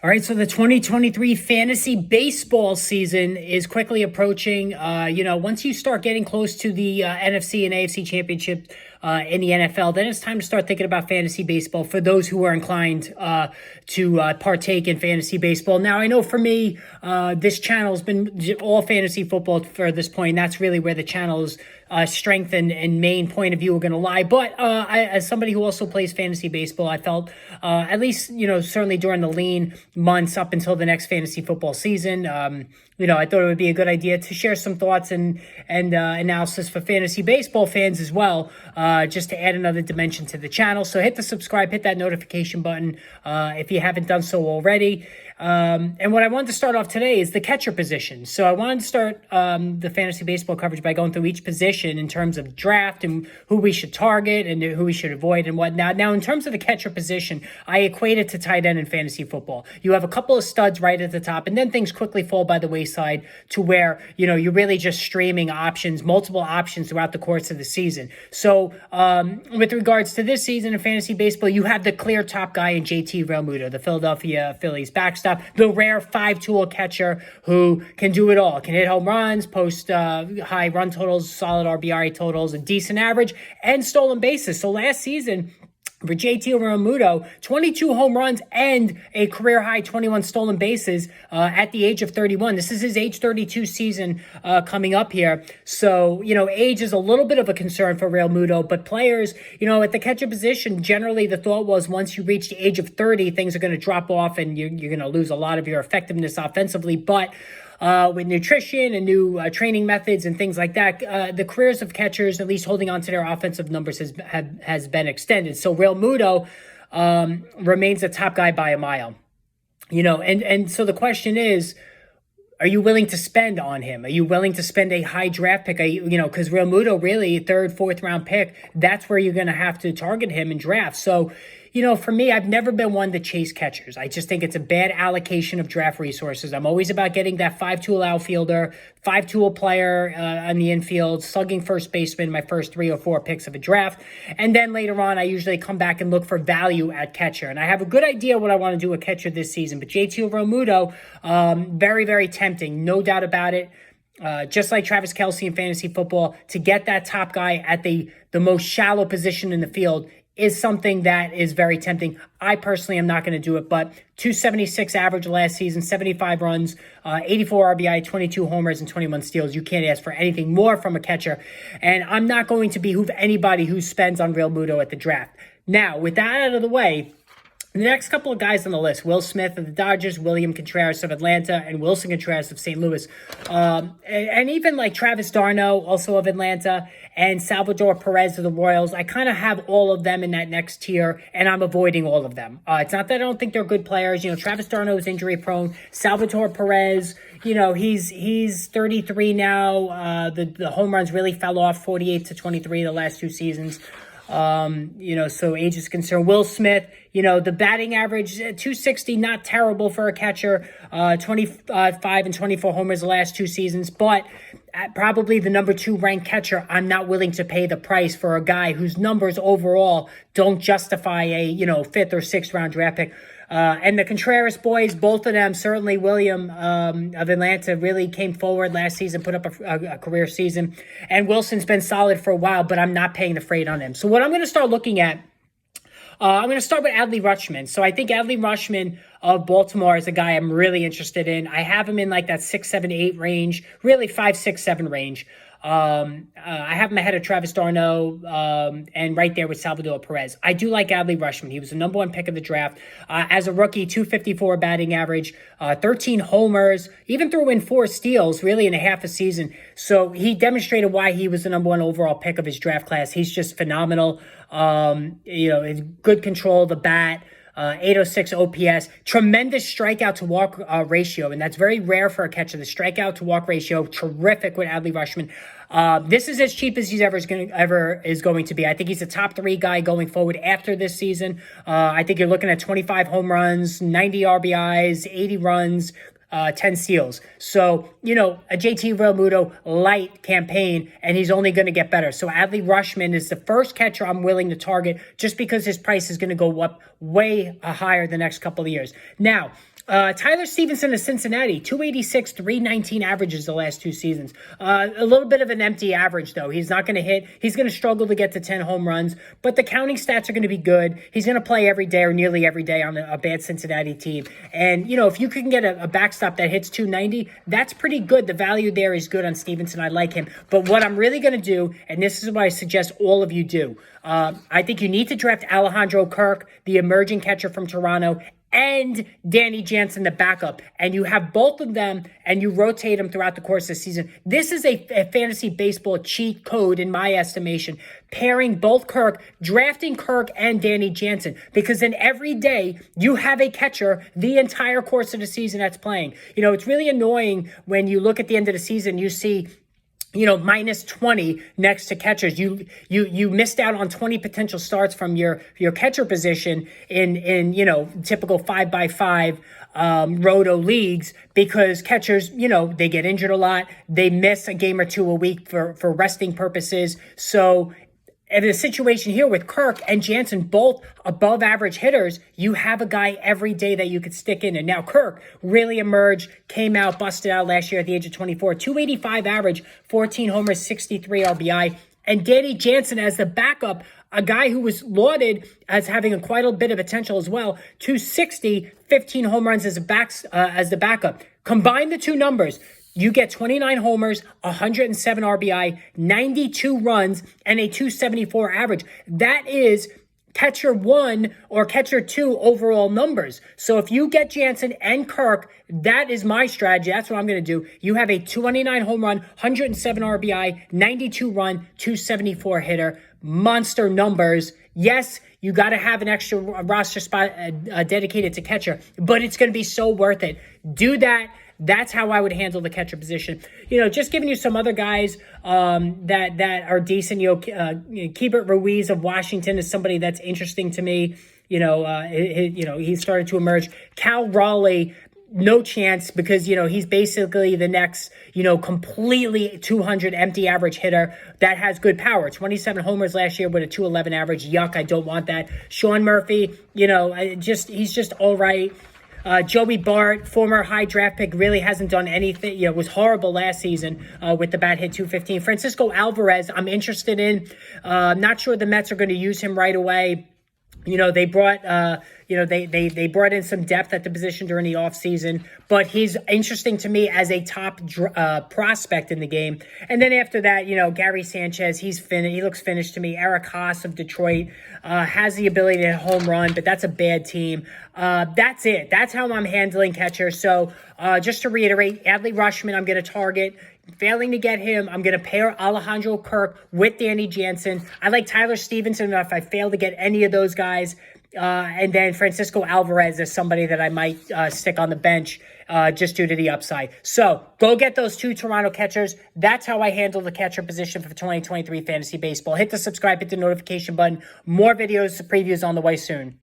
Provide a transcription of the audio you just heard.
All right, so the 2023 fantasy baseball season is quickly approaching. Once you start getting close to the NFC and AFC championship in the NFL, then it's time to start thinking about fantasy baseball for those who are inclined to partake in fantasy baseball. Now, I know for me, this channel has been all fantasy football for this point. That's really where the channel's strength and main point of view are going to lie. But as somebody who also plays fantasy baseball, I felt at least, certainly during the lean months up until the next fantasy football season, I thought it would be a good idea to share some thoughts and analysis for fantasy baseball fans as well, just to add another dimension to the channel. So hit the subscribe, hit that notification button if you haven't done so already. And what I wanted to start off today is the catcher position. So I wanted to start the fantasy baseball coverage by going through each position in terms of draft and who we should target and who we should avoid and whatnot. Now, in terms of the catcher position, I equate it to tight end in fantasy football. You have a couple of studs right at the top, and then things quickly fall by the wayside to where, you're really just streaming options, multiple options throughout the course of the season. So with regards to this season in fantasy baseball, you have the clear top guy in JT Realmuto, the Philadelphia Phillies backstop, the rare five-tool catcher who can do it all, can hit home runs, post high run totals, solid RBI totals, a decent average, and stolen bases. So last season, for JT Realmuto, 22 home runs and a career-high 21 stolen bases at the age of 31. This is his age 32 season coming up here. So, age is a little bit of a concern for Realmuto, but players, at the catcher position, generally the thought was once you reach the age of 30, things are going to drop off and you're going to lose a lot of your effectiveness offensively. But with nutrition and new training methods and things like that, the careers of catchers, at least holding on to their offensive numbers, has been extended. So Realmuto remains the top guy by a mile. And so the question is, are you willing to spend on him? Are you willing to spend a high draft pick? Because Realmuto, really, third, fourth round pick, that's where you're going to have to target him in draft. So, for me, I've never been one to chase catchers. I just think it's a bad allocation of draft resources. I'm always about getting that five-tool outfielder, five-tool player on the infield, slugging first baseman in my first 3 or 4 picks of a draft. And then later on, I usually come back and look for value at catcher. And I have a good idea what I want to do at catcher this season. But JT Realmuto, very, very tempting, no doubt about it. Just like Travis Kelce in fantasy football, to get that top guy at the most shallow position in the field is something that is very tempting. I personally am not going to do it, but 276 average last season, 75 runs, 84 RBI, 22 homers, and 21 steals. You can't ask for anything more from a catcher. And I'm not going to behoove anybody who spends on Realmuto at the draft. Now, with that out of the way, the next couple of guys on the list, Will Smith of the Dodgers, William Contreras of Atlanta, and Wilson Contreras of St. Louis. And even like Travis d'Arnaud, also of Atlanta, and Salvador Perez of the Royals. I kind of have all of them in that next tier, and I'm avoiding all of them. It's not that I don't think they're good players. Travis d'Arnaud is injury prone. Salvador Perez, he's 33 now. The home runs really fell off, 48 to 23 the last 2 seasons. So age is concerned. Will Smith, the batting average, 260, not terrible for a catcher, 25 and 24 homers the last 2 seasons, but probably the number 2 ranked catcher. I'm not willing to pay the price for a guy whose numbers overall don't justify a, 5th or 6th round draft pick. And the Contreras boys, both of them, certainly William of Atlanta really came forward last season, put up a career season. And Wilson's been solid for a while, but I'm not paying the freight on him. So what I'm going to start looking at, I'm going to start with Adley Rutschman. So I think Adley Rutschman of Baltimore is a guy I'm really interested in. I have him in like that 6, 7, 8 range, really 5, 6, 7 range. I have him ahead of Travis d'Arnaud and right there with Salvador Perez. I do like Adley Rutschman. He was the number 1 pick of the draft. As a rookie, 254 batting average, 13 homers, even threw in 4 steals really in a half a season. So he demonstrated why he was the number 1 overall pick of his draft class. He's just phenomenal. His good control of the bat. 806 OPS, tremendous strikeout to walk ratio, and that's very rare for a catcher. The strikeout to walk ratio, terrific with Adley Rutschman. This is as cheap as he's ever is going to be. I think he's a top 3 guy going forward after this season. I think you're looking at 25 home runs, 90 RBIs, 80 runs, 10 steals. So, a JT Realmuto light campaign, and he's only going to get better. So Adley Rutschman is the first catcher I'm willing to target just because his price is going to go up way higher the next couple of years. Now, Tyler Stevenson of Cincinnati, 286, 319 averages the last 2 seasons. A little bit of an empty average, though. He's not going to hit. He's going to struggle to get to 10 home runs, but the counting stats are going to be good. He's going to play every day or nearly every day on a bad Cincinnati team. And, if you can get a backstop that hits 290, that's pretty good. The value there is good on Stevenson. I like him. But what I'm really going to do, and this is what I suggest all of you do, I think you need to draft Alejandro Kirk, the emerging catcher from Toronto, and Danny Jansen, the backup, and you have both of them and you rotate them throughout the course of the season. This is a fantasy baseball cheat code in my estimation, pairing both drafting Kirk and Danny Jansen, because then every day you have a catcher the entire course of the season that's playing. It's really annoying when you look at the end of the season, you see minus 20 next to catchers. You missed out on 20 potential starts from your catcher position in typical 5x5 roto leagues, because catchers, they get injured a lot. They miss a game or two a week for resting purposes. So in a situation here with Kirk and Jansen, both above average hitters, you have a guy every day that you could stick in. And now Kirk really emerged, came out, busted out last year at the age of 24, 285 average, 14 homers, 63 RBI. And Danny Jansen as the backup, a guy who was lauded as having quite a bit of potential as well, 260, 15 home runs as the backup. Combine the two numbers, you get 29 homers, 107 RBI, 92 runs, and a 274 average. That is catcher 1 or catcher 2 overall numbers. So if you get Jansen and Kirk, that is my strategy. That's what I'm going to do. You have a 229 home run, 107 RBI, 92 run, 274 hitter. Monster numbers. Yes, you got to have an extra roster spot dedicated to catcher, but it's going to be so worth it. Do that. That's how I would handle the catcher position. Just giving you some other guys that are decent. Keibert Ruiz of Washington is somebody that's interesting to me. He started to emerge. Cal Raleigh, no chance, because he's basically the next completely 200 empty average hitter that has good power. 27 homers last year with a 211 average. Yuck, I don't want that. Sean Murphy, he's just all right. Joey Bart, former high draft pick, really hasn't done anything. Was horrible last season with the bat hit 215. Francisco Alvarez, I'm interested in. Not sure the Mets are going to use him right away. They brought, they brought in some depth at the position during the offseason, but he's interesting to me as a top prospect in the game. And then after that, Gary Sanchez, he looks finished to me. Eric Haas of Detroit has the ability to home run, but that's a bad team. That's it. That's how I'm handling catcher. So just to reiterate, Adley Rutschman, I'm going to target. Failing to get him, I'm going to pair Alejandro Kirk with Danny Jansen. I like Tyler Stevenson if I fail to get any of those guys. And then Francisco Alvarez is somebody that I might stick on the bench just due to the upside. So go get those two Toronto catchers. That's how I handle the catcher position for 2023 fantasy baseball. Hit the subscribe, hit the notification button. More videos, previews on the way soon.